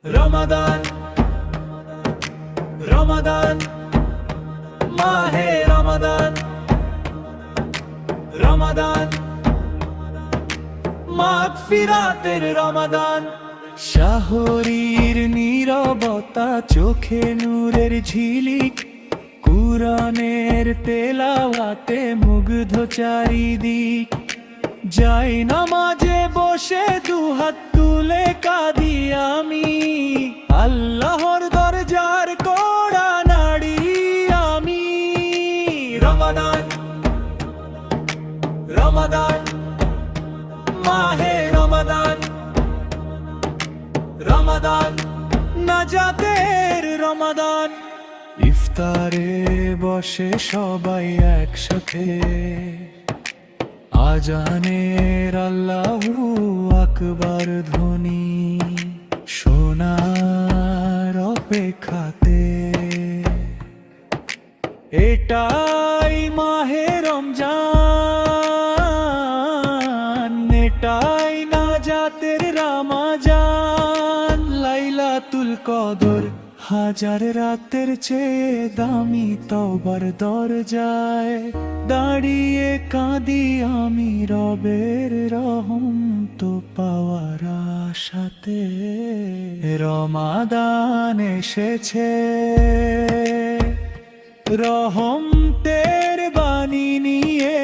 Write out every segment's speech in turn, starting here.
রমাদান রমাদান মাহে রমাদান রমাদান মাগফিরাতের রমাদান। শাহরীর নীরবতা, চোখে নূরের ঝিলিক, কুরআনের তেলাওয়াতে মুগ্ধ চারিদিক। যাই নামাজে বসে দুহাত তুলে কাঁদি আমি, আল্লাহর দরজার কড়া নাড়ি আমি। রমাদান রমাদান মাহে রমাদান রমাদান নাজাতের রমাদান। ইফতারে বসে সবাই একসাথে, আজানের আল্লাহু আকবার ধ্বনি শোনার অপেক্ষাতে। এটাই মাহে রমজান, এটাই নাজাতের রমাজান। লাইলাতুল কদর হাজার রাতের চেয়ে দামি, তওবার দরজায় দাঁড়িয়ে কাঁদি আমি, রবের রহম তো পাওয়ার আশাতে। রমাদান এসেছে, রহমতের বাণী নিয়ে,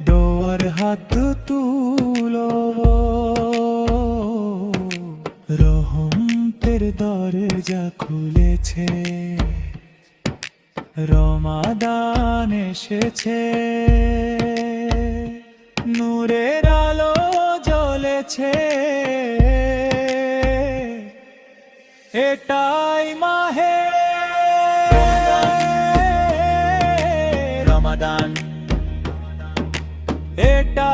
দোয়ার হাত তুলো, রহমতের দরজা খুলেছে। রমাদান এসেছে, নূরের আলো জ্বলেছে। এটাই মাহে রমাদান, এটা